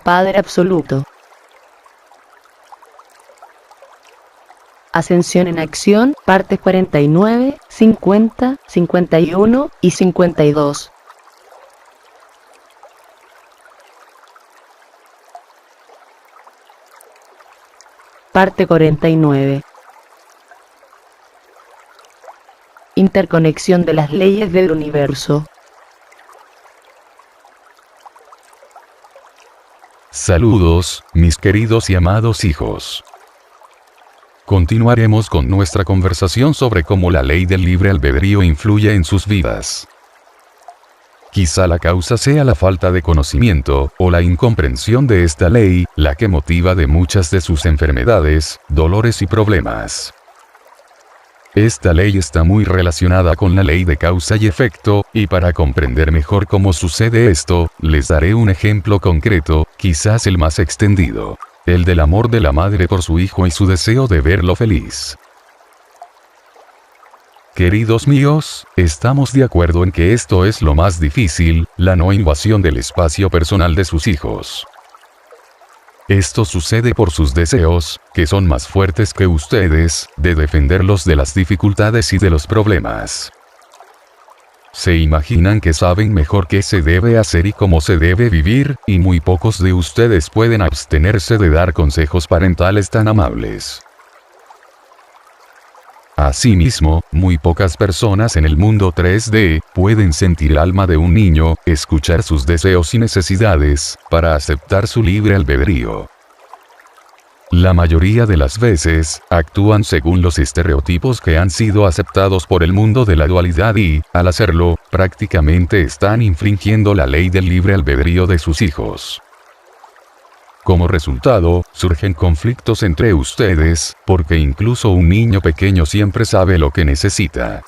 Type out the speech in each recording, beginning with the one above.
Padre absoluto. Ascensión en acción, partes 49, 50, 51 y 52. Parte 49. Interconexión de las leyes del universo. Saludos, mis queridos y amados hijos. Continuaremos con nuestra conversación sobre cómo la ley del libre albedrío influye en sus vidas. Quizá la causa sea la falta de conocimiento, o la incomprensión de esta ley, la que motiva de muchas de sus enfermedades, dolores y problemas. Esta ley está muy relacionada con la ley de causa y efecto, y para comprender mejor cómo sucede esto, les daré un ejemplo concreto, quizás el más extendido. El del amor de la madre por su hijo y su deseo de verlo feliz. Queridos míos, estamos de acuerdo en que esto es lo más difícil, la no invasión del espacio personal de sus hijos. Esto sucede por sus deseos, que son más fuertes que ustedes, de defenderlos de las dificultades y de los problemas. Se imaginan que saben mejor qué se debe hacer y cómo se debe vivir, y muy pocos de ustedes pueden abstenerse de dar consejos parentales tan amables. Asimismo, muy pocas personas en el mundo 3D pueden sentir el alma de un niño, escuchar sus deseos y necesidades, para aceptar su libre albedrío. La mayoría de las veces, actúan según los estereotipos que han sido aceptados por el mundo de la dualidad y, al hacerlo, prácticamente están infringiendo la ley del libre albedrío de sus hijos. Como resultado, surgen conflictos entre ustedes, porque incluso un niño pequeño siempre sabe lo que necesita.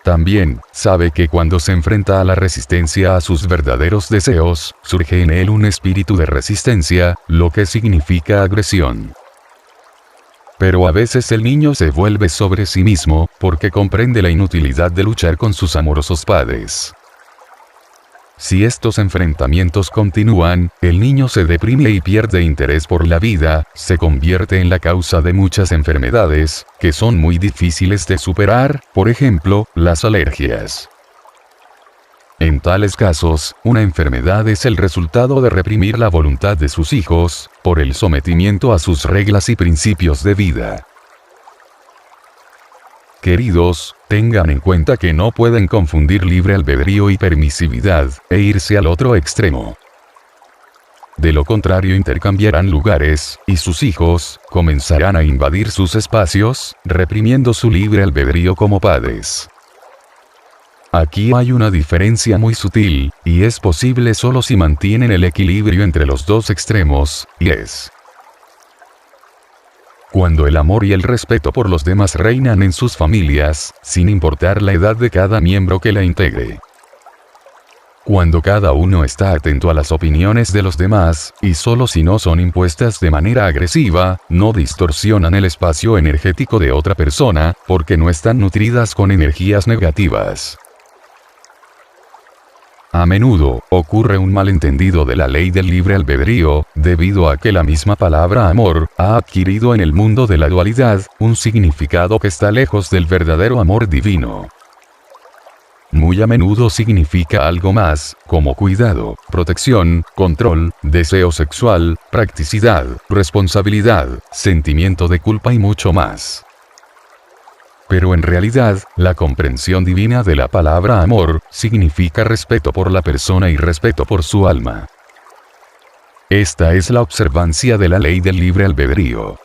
También, sabe que cuando se enfrenta a la resistencia a sus verdaderos deseos, surge en él un espíritu de resistencia, lo que significa agresión. Pero a veces el niño se vuelve sobre sí mismo, porque comprende la inutilidad de luchar con sus amorosos padres. Si estos enfrentamientos continúan, el niño se deprime y pierde interés por la vida, se convierte en la causa de muchas enfermedades, que son muy difíciles de superar, por ejemplo, las alergias. En tales casos, una enfermedad es el resultado de reprimir la voluntad de sus hijos, por el sometimiento a sus reglas y principios de vida. Queridos, tengan en cuenta que no pueden confundir libre albedrío y permisividad, e irse al otro extremo. De lo contrario intercambiarán lugares, y sus hijos, comenzarán a invadir sus espacios, reprimiendo su libre albedrío como padres. Aquí hay una diferencia muy sutil, y es posible solo si mantienen el equilibrio entre los dos extremos, y es: cuando el amor y el respeto por los demás reinan en sus familias, sin importar la edad de cada miembro que la integre. Cuando cada uno está atento a las opiniones de los demás, y solo si no son impuestas de manera agresiva, no distorsionan el espacio energético de otra persona, porque no están nutridas con energías negativas. A menudo, ocurre un malentendido de la ley del libre albedrío, debido a que la misma palabra amor, ha adquirido en el mundo de la dualidad, un significado que está lejos del verdadero amor divino. Muy a menudo significa algo más, como cuidado, protección, control, deseo sexual, practicidad, responsabilidad, sentimiento de culpa y mucho más. Pero en realidad, la comprensión divina de la palabra amor, significa respeto por la persona y respeto por su alma. Esta es la observancia de la ley del libre albedrío.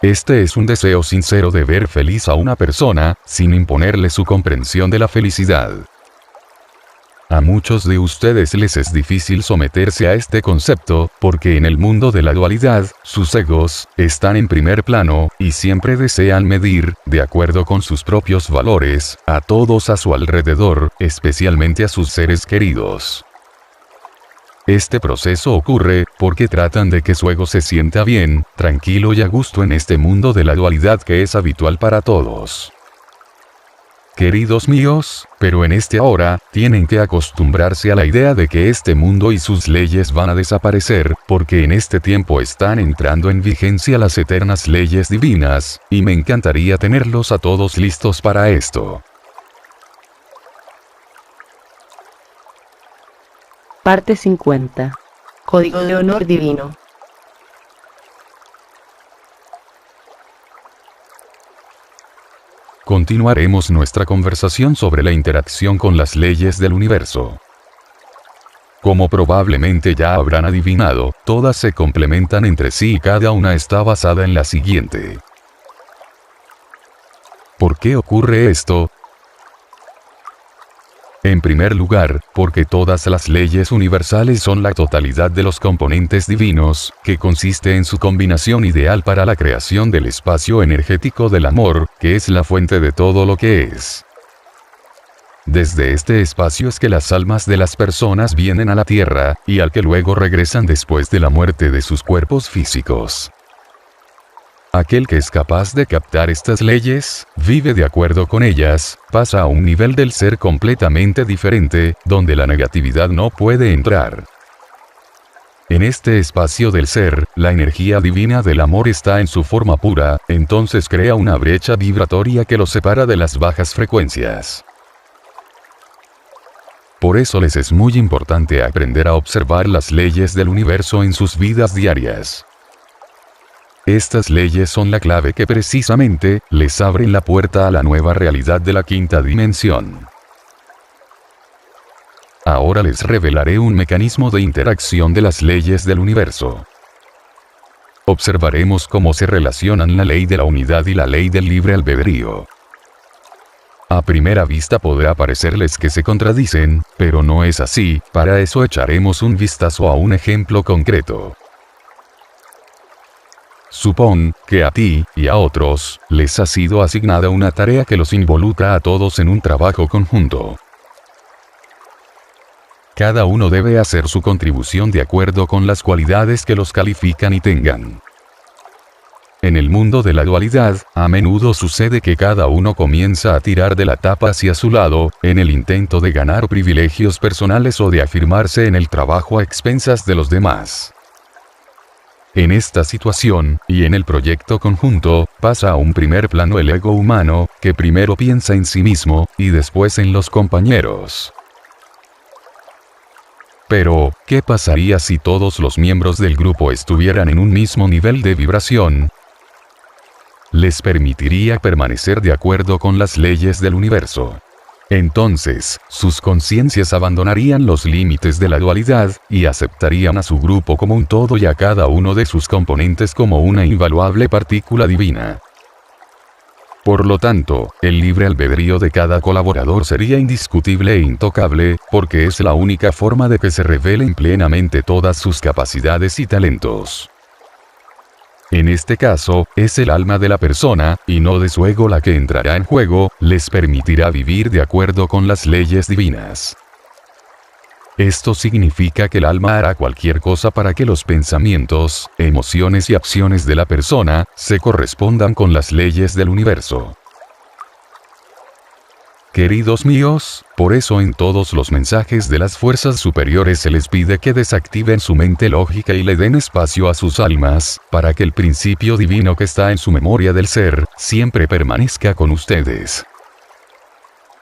Este es un deseo sincero de ver feliz a una persona, sin imponerle su comprensión de la felicidad. A muchos de ustedes les es difícil someterse a este concepto, porque en el mundo de la dualidad, sus egos, están en primer plano, y siempre desean medir, de acuerdo con sus propios valores, a todos a su alrededor, especialmente a sus seres queridos. Este proceso ocurre, porque tratan de que su ego se sienta bien, tranquilo y a gusto en este mundo de la dualidad que es habitual para todos. Queridos míos, pero en este ahora, tienen que acostumbrarse a la idea de que este mundo y sus leyes van a desaparecer, porque en este tiempo están entrando en vigencia las eternas leyes divinas, y me encantaría tenerlos a todos listos para esto. Parte 50. Código de honor divino. Continuaremos nuestra conversación sobre la interacción con las leyes del universo. Como probablemente ya habrán adivinado, todas se complementan entre sí y cada una está basada en la siguiente. ¿Por qué ocurre esto? En primer lugar, porque todas las leyes universales son la totalidad de los componentes divinos, que consiste en su combinación ideal para la creación del espacio energético del amor, que es la fuente de todo lo que es. Desde este espacio es que las almas de las personas vienen a la Tierra, y al que luego regresan después de la muerte de sus cuerpos físicos. Aquel que es capaz de captar estas leyes, vive de acuerdo con ellas, pasa a un nivel del ser completamente diferente, donde la negatividad no puede entrar. En este espacio del ser, la energía divina del amor está en su forma pura, entonces crea una brecha vibratoria que lo separa de las bajas frecuencias. Por eso les es muy importante aprender a observar las leyes del universo en sus vidas diarias. Estas leyes son la clave que precisamente les abren la puerta a la nueva realidad de la quinta dimensión. Ahora les revelaré un mecanismo de interacción de las leyes del universo. Observaremos cómo se relacionan la ley de la unidad y la ley del libre albedrío. A primera vista podrá parecerles que se contradicen, pero no es así, para eso echaremos un vistazo a un ejemplo concreto. Supón que a ti, y a otros, les ha sido asignada una tarea que los involucra a todos en un trabajo conjunto. Cada uno debe hacer su contribución de acuerdo con las cualidades que los califican y tengan. En el mundo de la dualidad, a menudo sucede que cada uno comienza a tirar de la tapa hacia su lado, en el intento de ganar privilegios personales o de afirmarse en el trabajo a expensas de los demás. En esta situación, y en el proyecto conjunto, pasa a un primer plano el ego humano, que primero piensa en sí mismo, y después en los compañeros. Pero, ¿qué pasaría si todos los miembros del grupo estuvieran en un mismo nivel de vibración? Les permitiría permanecer de acuerdo con las leyes del universo. Entonces, sus conciencias abandonarían los límites de la dualidad, y aceptarían a su grupo como un todo y a cada uno de sus componentes como una invaluable partícula divina. Por lo tanto, el libre albedrío de cada colaborador sería indiscutible e intocable, porque es la única forma de que se revelen plenamente todas sus capacidades y talentos. En este caso, es el alma de la persona, y no de su ego la que entrará en juego, les permitirá vivir de acuerdo con las leyes divinas. Esto significa que el alma hará cualquier cosa para que los pensamientos, emociones y acciones de la persona, se correspondan con las leyes del universo. Queridos míos, por eso en todos los mensajes de las fuerzas superiores se les pide que desactiven su mente lógica y le den espacio a sus almas, para que el principio divino que está en su memoria del ser, siempre permanezca con ustedes.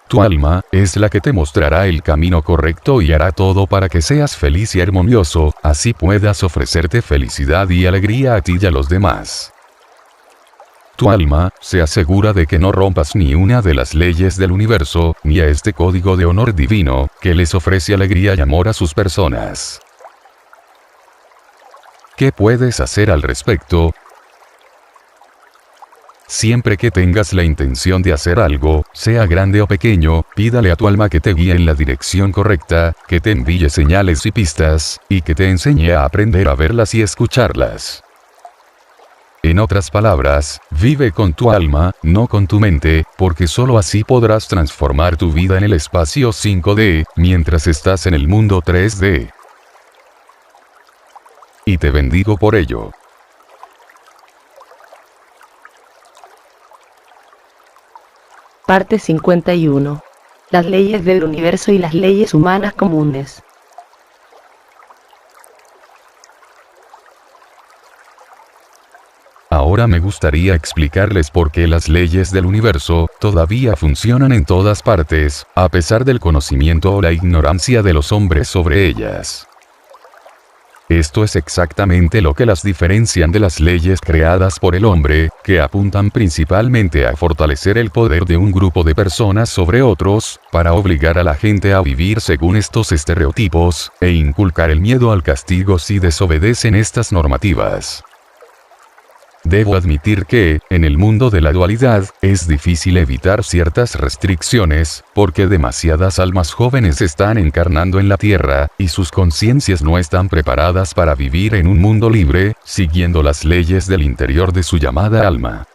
Tu alma es la que te mostrará el camino correcto y hará todo para que seas feliz y armonioso, así puedas ofrecerte felicidad y alegría a ti y a los demás. Tu alma se asegura de que no rompas ni una de las leyes del universo, ni a este código de honor divino, que les ofrece alegría y amor a sus personas. ¿Qué puedes hacer al respecto? Siempre que tengas la intención de hacer algo, sea grande o pequeño, pídale a tu alma que te guíe en la dirección correcta, que te envíe señales y pistas, y que te enseñe a aprender a verlas y escucharlas. En otras palabras, vive con tu alma, no con tu mente, porque solo así podrás transformar tu vida en el espacio 5D, mientras estás en el mundo 3D. Y te bendigo por ello. Parte 51. Las leyes del universo y las leyes humanas comunes. Ahora me gustaría explicarles por qué las leyes del universo todavía funcionan en todas partes, a pesar del conocimiento o la ignorancia de los hombres sobre ellas. Esto es exactamente lo que las diferencian de las leyes creadas por el hombre, que apuntan principalmente a fortalecer el poder de un grupo de personas sobre otros, para obligar a la gente a vivir según estos estereotipos, e inculcar el miedo al castigo si desobedecen estas normativas. Debo admitir que, en el mundo de la dualidad, es difícil evitar ciertas restricciones, porque demasiadas almas jóvenes están encarnando en la Tierra, y sus conciencias no están preparadas para vivir en un mundo libre, siguiendo las leyes del interior de su llamada alma.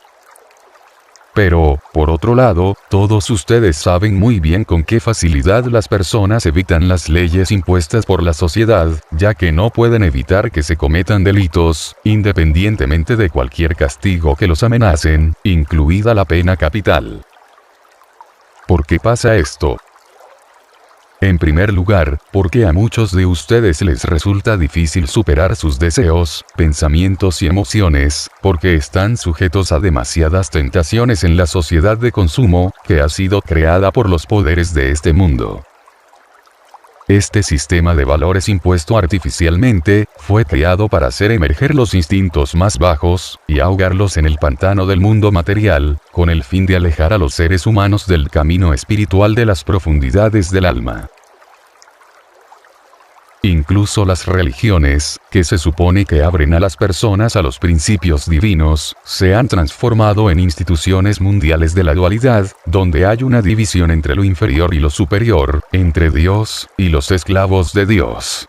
Pero, por otro lado, todos ustedes saben muy bien con qué facilidad las personas evitan las leyes impuestas por la sociedad, ya que no pueden evitar que se cometan delitos, independientemente de cualquier castigo que los amenacen, incluida la pena capital. ¿Por qué pasa esto? En primer lugar, porque a muchos de ustedes les resulta difícil superar sus deseos, pensamientos y emociones, porque están sujetos a demasiadas tentaciones en la sociedad de consumo, que ha sido creada por los poderes de este mundo. Este sistema de valores impuesto artificialmente, fue creado para hacer emerger los instintos más bajos, y ahogarlos en el pantano del mundo material, con el fin de alejar a los seres humanos del camino espiritual de las profundidades del alma. Incluso las religiones, que se supone que abren a las personas a los principios divinos, se han transformado en instituciones mundiales de la dualidad, donde hay una división entre lo inferior y lo superior, entre Dios y los esclavos de Dios.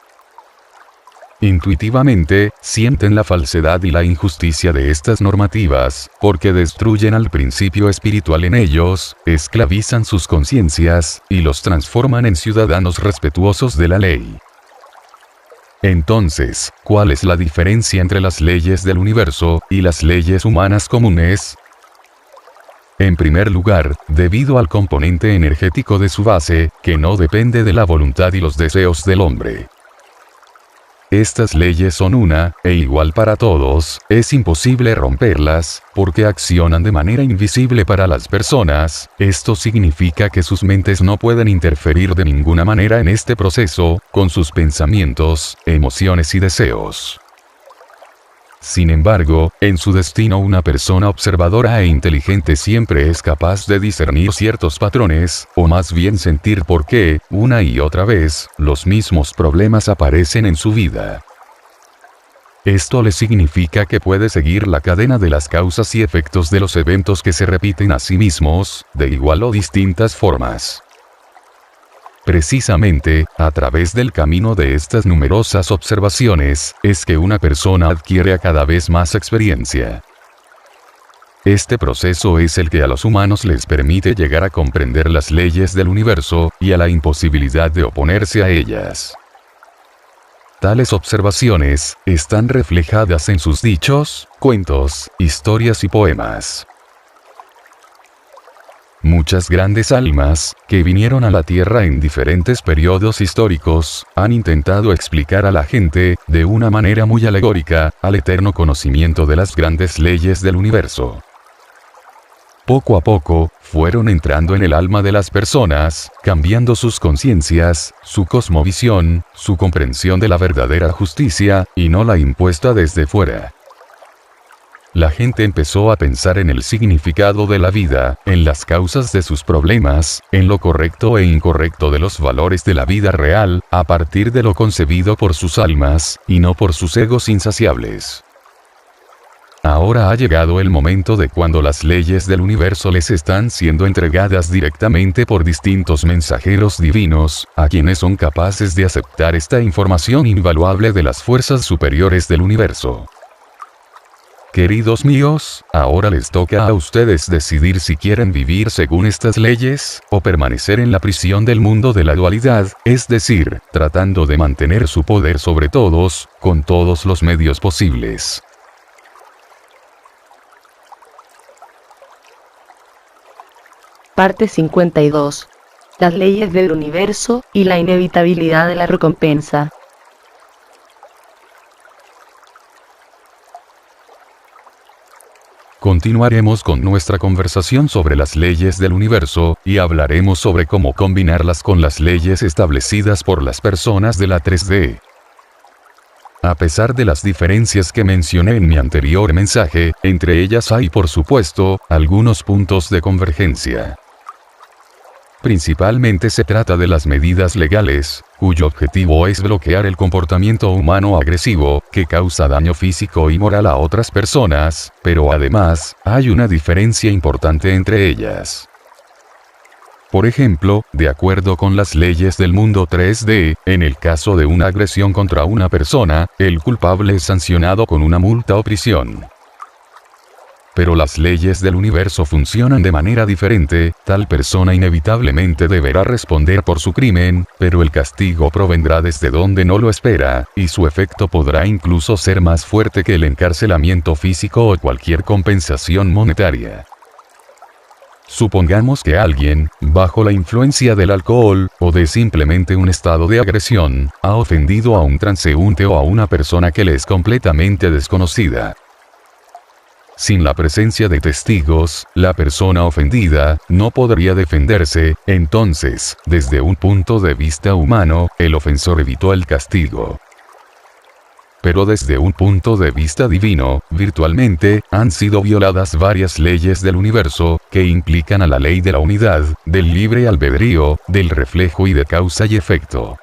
Intuitivamente, sienten la falsedad y la injusticia de estas normativas, porque destruyen al principio espiritual en ellos, esclavizan sus conciencias, y los transforman en ciudadanos respetuosos de la ley. Entonces, ¿cuál es la diferencia entre las leyes del universo y las leyes humanas comunes? En primer lugar, debido al componente energético de su base, que no depende de la voluntad y los deseos del hombre. Estas leyes son una, e igual para todos, es imposible romperlas, porque accionan de manera invisible para las personas. Esto significa que sus mentes no pueden interferir de ninguna manera en este proceso, con sus pensamientos, emociones y deseos. Sin embargo, en su destino una persona observadora e inteligente siempre es capaz de discernir ciertos patrones, o más bien sentir por qué, una y otra vez, los mismos problemas aparecen en su vida. Esto le significa que puede seguir la cadena de las causas y efectos de los eventos que se repiten a sí mismos, de igual o distintas formas. Precisamente, a través del camino de estas numerosas observaciones, es que una persona adquiere cada vez más experiencia. Este proceso es el que a los humanos les permite llegar a comprender las leyes del universo, y a la imposibilidad de oponerse a ellas. Tales observaciones, están reflejadas en sus dichos, cuentos, historias y poemas. Muchas grandes almas, que vinieron a la Tierra en diferentes periodos históricos, han intentado explicar a la gente, de una manera muy alegórica, al eterno conocimiento de las grandes leyes del universo. Poco a poco, fueron entrando en el alma de las personas, cambiando sus conciencias, su cosmovisión, su comprensión de la verdadera justicia, y no la impuesta desde fuera. La gente empezó a pensar en el significado de la vida, en las causas de sus problemas, en lo correcto e incorrecto de los valores de la vida real, a partir de lo concebido por sus almas, y no por sus egos insaciables. Ahora ha llegado el momento de cuando las leyes del universo les están siendo entregadas directamente por distintos mensajeros divinos, a quienes son capaces de aceptar esta información invaluable de las fuerzas superiores del universo. Queridos míos, ahora les toca a ustedes decidir si quieren vivir según estas leyes, o permanecer en la prisión del mundo de la dualidad, es decir, tratando de mantener su poder sobre todos, con todos los medios posibles. Parte 52. Las leyes del universo y la inevitabilidad de la recompensa. Continuaremos con nuestra conversación sobre las leyes del universo, y hablaremos sobre cómo combinarlas con las leyes establecidas por las personas de la 3D. A pesar de las diferencias que mencioné en mi anterior mensaje, entre ellas hay por supuesto, algunos puntos de convergencia. Principalmente se trata de las medidas legales, cuyo objetivo es bloquear el comportamiento humano agresivo, que causa daño físico y moral a otras personas, pero además, hay una diferencia importante entre ellas. Por ejemplo, de acuerdo con las leyes del mundo 3D, en el caso de una agresión contra una persona, el culpable es sancionado con una multa o prisión. Pero las leyes del universo funcionan de manera diferente, tal persona inevitablemente deberá responder por su crimen, pero el castigo provendrá desde donde no lo espera, y su efecto podrá incluso ser más fuerte que el encarcelamiento físico o cualquier compensación monetaria. Supongamos que alguien, bajo la influencia del alcohol, o de simplemente un estado de agresión, ha ofendido a un transeúnte o a una persona que le es completamente desconocida. Sin la presencia de testigos, la persona ofendida no podría defenderse, entonces, desde un punto de vista humano, el ofensor evitó el castigo. Pero desde un punto de vista divino, virtualmente, han sido violadas varias leyes del universo, que implican a la ley de la unidad, del libre albedrío, del reflejo y de causa y efecto.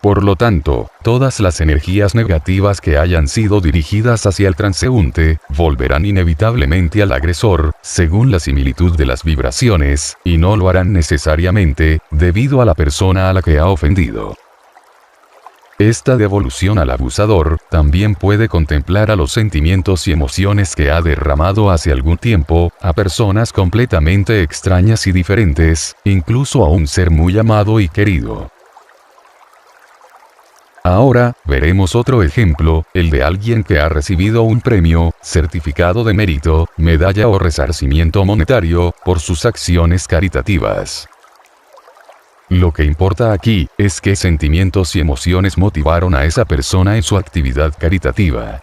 Por lo tanto, todas las energías negativas que hayan sido dirigidas hacia el transeúnte, volverán inevitablemente al agresor, según la similitud de las vibraciones, y no lo harán necesariamente, debido a la persona a la que ha ofendido. Esta devolución al abusador, también puede contemplar a los sentimientos y emociones que ha derramado hace algún tiempo, a personas completamente extrañas y diferentes, incluso a un ser muy amado y querido. Ahora, veremos otro ejemplo, el de alguien que ha recibido un premio, certificado de mérito, medalla o resarcimiento monetario, por sus acciones caritativas. Lo que importa aquí, es qué sentimientos y emociones motivaron a esa persona en su actividad caritativa.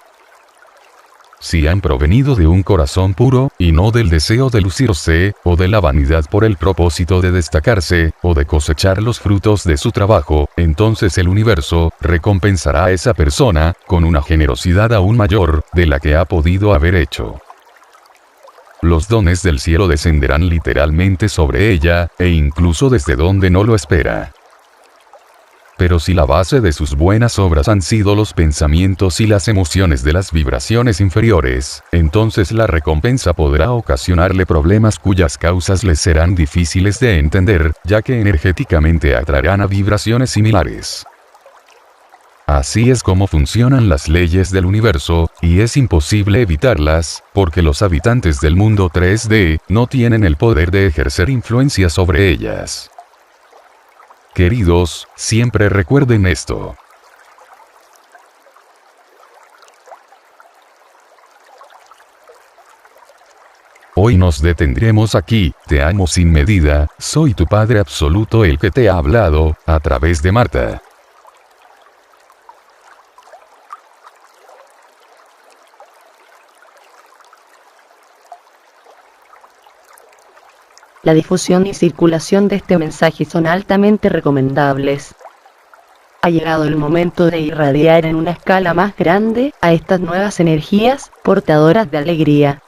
Si han provenido de un corazón puro, y no del deseo de lucirse, o de la vanidad por el propósito de destacarse, o de cosechar los frutos de su trabajo, entonces el universo recompensará a esa persona, con una generosidad aún mayor, de la que ha podido haber hecho. Los dones del cielo descenderán literalmente sobre ella, e incluso desde donde no lo espera. Pero si la base de sus buenas obras han sido los pensamientos y las emociones de las vibraciones inferiores, entonces la recompensa podrá ocasionarle problemas cuyas causas les serán difíciles de entender, ya que energéticamente atraerán a vibraciones similares. Así es como funcionan las leyes del universo, y es imposible evitarlas, porque los habitantes del mundo 3D no tienen el poder de ejercer influencia sobre ellas. Queridos, siempre recuerden esto. Hoy nos detendremos aquí, te amo sin medida, soy tu Padre Absoluto el que te ha hablado, a través de Marta. La difusión y circulación de este mensaje son altamente recomendables. Ha llegado el momento de irradiar en una escala más grande a estas nuevas energías, portadoras de alegría.